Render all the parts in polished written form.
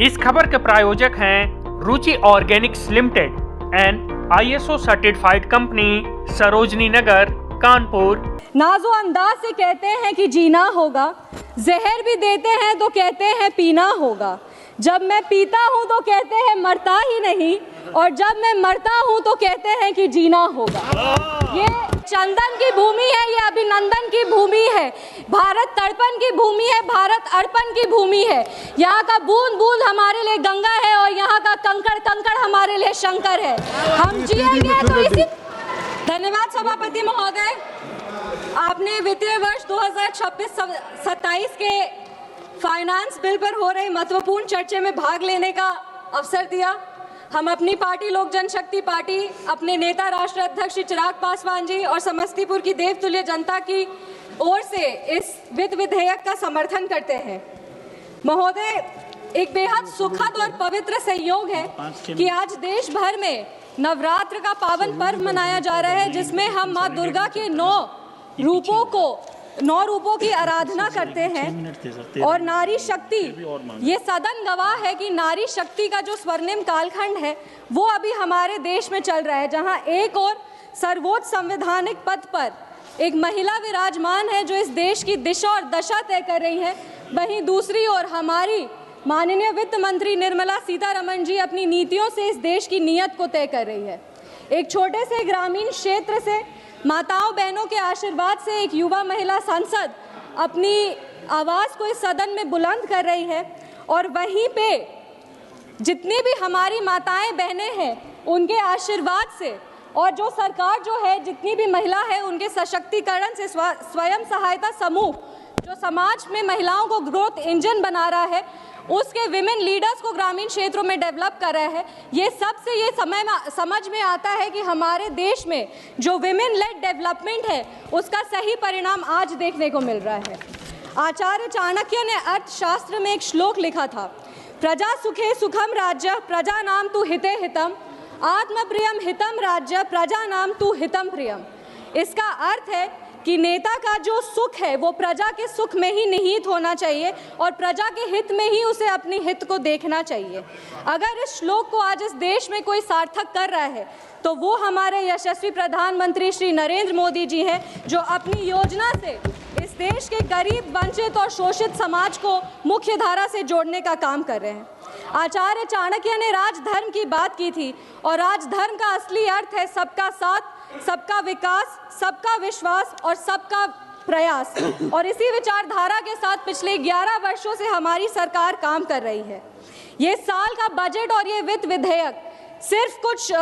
इस खबर के प्रायोजक हैं Ruchi organics limited and ISO certified company Sarojini Nagar Kanpur. नाजो अंदाज से कहते हैं कि जीना होगा, जहर भी देते हैं तो कहते हैं पीना होगा। जब मैं पीता हूँ तो कहते हैं मरता ही नहीं, और जब मैं मरता हूँ तो कहते हैं कि जीना होगा। ये चंदन की भूमि है, ये अभिनंदन की भूमि है, भारत तर्पण की भूमि है, भारत अर्पण की भूमि है। यहाँ का बूंद बूंद हमारे लिए गंगा है और यहाँ का कंकड़ कंकड़ हमारे लिए शंकर है। हम जिएंगे तो इसी। धन्यवाद सभापति महोदय, आपने वित्तीय वर्ष 2026-27 के फाइनेंस बिल पर हो रहे महत्वपूर्ण चर्चा में भाग लेने का अवसर दिया। हम अपनी पार्टी लोक जनशक्ति पार्टी अपने नेता राष्ट्रीय अध्यक्ष श्री चिराग पासवान जी और समस्तीपुर की देवतुल्य जनता की ओर से इस वित्त विधेयक का समर्थन करते हैं। महोदय, एक बेहद सुखद और पवित्र संयोग है कि आज देश भर में नवरात्र का पावन पर्व मनाया जा रहा है, जिसमें हम माँ दुर्गा के 9 रूपों की आराधना करते हैं। और नारी शक्ति, ये सदन गवाह है कि नारी शक्ति का जो स्वर्णिम कालखंड है वो अभी हमारे देश में चल रहा है, जहां एक और सर्वोच्च संवैधानिक पद पर एक महिला विराजमान है जो इस देश की दिशा और दशा तय कर रही है। वहीं दूसरी ओर हमारी माननीय वित्त मंत्री निर्मला सीतारमण जी अपनी नीतियों से इस देश की नीयत को तय कर रही है। एक छोटे से ग्रामीण क्षेत्र से माताओं बहनों के आशीर्वाद से एक युवा महिला सांसद अपनी आवाज़ को इस सदन में बुलंद कर रही है, और वहीं पे जितनी भी हमारी माताएं बहनें हैं उनके आशीर्वाद से और जो सरकार जो है जितनी भी महिला है उनके सशक्तिकरण से स्वयं सहायता समूह जो समाज में महिलाओं को ग्रोथ इंजन बना रहा है, उसके विमेन लीडर्स को ग्रामीण क्षेत्रों में डेवलप कर रहा है। ये सबसे ये समझ में आता है कि हमारे देश में जो विमेन लेड डेवलपमेंट है उसका सही परिणाम आज देखने को मिल रहा है। आचार्य चाणक्य ने अर्थशास्त्र में एक श्लोक लिखा था, प्रजा सुखे सुखम राज्य प्रजा नाम तु हिते हितम, आत्मप्रियम हितम राज्य प्रजा नाम तु हितम प्रियम। इसका अर्थ है कि नेता का जो सुख है वो प्रजा के सुख में ही निहित होना चाहिए और प्रजा के हित में ही उसे अपनी हित को देखना चाहिए। अगर इस श्लोक को आज इस देश में कोई सार्थक कर रहा है तो वो हमारे यशस्वी प्रधानमंत्री श्री नरेंद्र मोदी जी हैं, जो अपनी योजना से इस देश के गरीब, वंचित और शोषित समाज को मुख्य धारा से जोड़ने का काम कर रहे हैं। आचार्य चाणक्य ने राजधर्म की बात की थी, और राजधर्म का असली अर्थ है सबका साथ, सबका विकास, सबका विश्वास और सबका प्रयास। और इसी विचारधारा के साथ पिछले 11 वर्षों से हमारी सरकार काम कर रही है। ये साल का बजट और ये वित्त विधेयक सिर्फ कुछ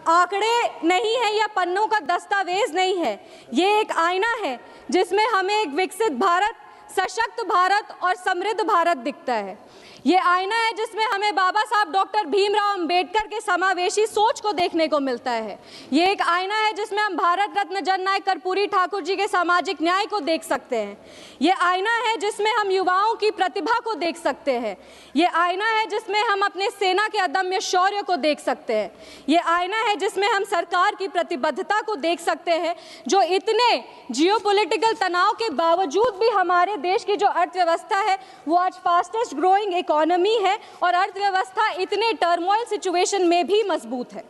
आंकड़े नहीं है या पन्नों का दस्तावेज नहीं है, ये एक आईना है जिसमें हमें एक विकसित भारत, सशक्त भारत और समृद्ध भारत दिखता है। ये आईना है जिसमें हमें बाबा साहब डॉक्टर भीमराव अंबेडकर के समावेशी सोच को देखने को मिलता है। ये एक आईना है जिसमें हम भारत रत्न जननायक कर्पूरी ठाकुर जी के सामाजिक न्याय को देख सकते हैं। ये आईना है जिसमें हम युवाओं की प्रतिभा को देख सकते हैं। ये आईना है जिसमें हम अपने सेना के अदम्य शौर्य को देख सकते हैं। ये आईना है जिसमें हम सरकार की प्रतिबद्धता को देख सकते हैं, जो इतने जियोपॉलिटिकल तनाव के बावजूद भी हमारे देश की जो अर्थव्यवस्था है वो आज फास्टेस्ट ग्रोइंग इकोनॉमी है और अर्थव्यवस्था इतने टर्मोइल सिचुएशन में भी मजबूत है।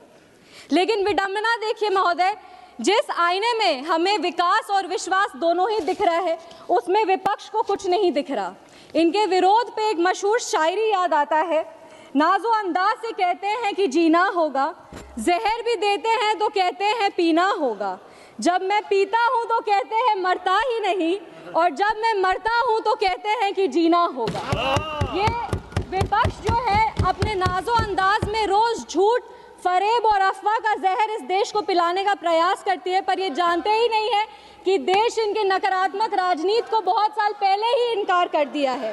लेकिन विडंबना देखिए महोदय, जिस आईने में हमें विकास और विश्वास दोनों ही दिख रहा है उसमें विपक्ष को कुछ नहीं दिख रहा। इनके विरोध पे एक मशहूर शायरी याद आता है, नाजो अंदाज से कहते हैं कि जीना होगा, जहर भी देते हैं तो कहते हैं पीना होगा। जब मैं पीता हूँ तो कहते हैं मरता ही नहीं, और जब मैं मरता हूँ तो कहते हैं कि जीना होगा। ये विपक्ष जो है अपने नाजो अंदाज में रोज झूठ, फरेब और अफवाह का जहर इस देश को पिलाने का प्रयास करती है, पर ये जानते ही नहीं है कि देश इनके नकारात्मक राजनीति को बहुत साल पहले ही इनकार कर दिया है।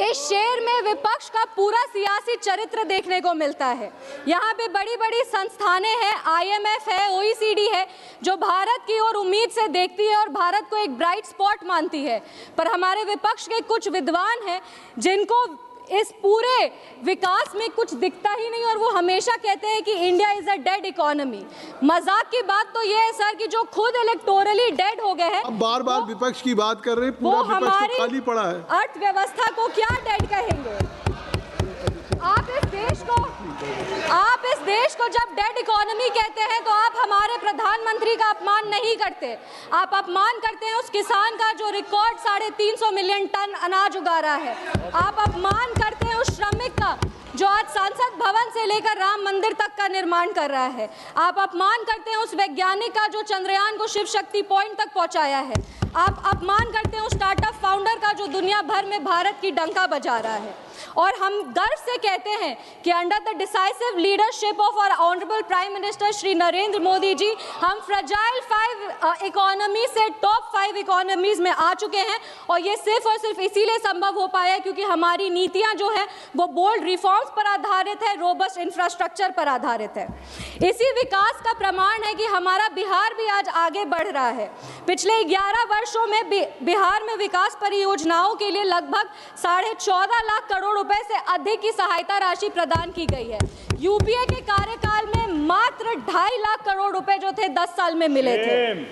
इस शेर में विपक्ष का पूरा सियासी चरित्र देखने को मिलता है। यहाँ पे बड़ी बड़ी संस्थानें हैं, IMF है, OECD है, जो भारत की ओर उम्मीद से देखती है और भारत को एक ब्राइट स्पॉट मानती है। पर हमारे विपक्ष के कुछ विद्वान हैं जिनको इस पूरे विकास में कुछ दिखता ही नहीं और वो हमेशा कहते हैं कि India is a dead economy. मजाक की बात तो ये है सर कि जो खुद इलेक्टोरली डेड हो गए हैं, अब बार बार विपक्ष की बात कर रहे हैं, वो पूरा विपक्ष तो हमारी खाली पड़ा है। अर्थव्यवस्था को क्या डेड कहेंगे? आप इस देश को जब डेड इकोनॉमी कहते हैं तो आप हमारे प्रधानमंत्री का अपमान नहीं करते, आप अपमान करते हैं उस किसान का जो रिकॉर्ड 350 मिलियन टन अनाज उगा रहा है। आप अपमान करते हैं उस श्रमिक का जो आज संसद भवन से लेकर राम मंदिर तक का निर्माण कर रहा है। आप अपमान करते हैं उस वैज्ञानिक का जो चंद्रयान को शिव शक्ति पॉइंट तक पहुंचाया है। आप अपमान करते हैं उस स्टार्टअप फाउंडर का जो दुनिया भर में भारत की डंका बजा रहा है। और हम गर्व से कहते हैं कि under the decisive leadership of our honourable prime minister Shri Narendra Modi ji, हम फ्रजाइल 5 इकोनॉमी से टॉप 5 इकोनॉमीज में आ चुके हैं। और ये सिर्फ और सिर्फ इसीलिए संभव हो पाया क्योंकि हमारी नीतियां जो है वो बोल्ड रिफॉर्म्स पर आधारित है, रोबस्ट इंफ्रास्ट्रक्चर पर आधारित है। इसी विकास का प्रमाण है कि हमारा बिहार भी आज आगे बढ़ रहा है। पिछले 11 वर्षों में बिहार में विकास परियोजनाओं के लिए लगभग 14.5 लाख करोड़ रुपए से अधिक की सहायता राशि प्रदान की गई है। यूपीए के कार्यकाल में मात्र 2.5 लाख करोड़ रुपए जो थे 10 साल में मिले थे।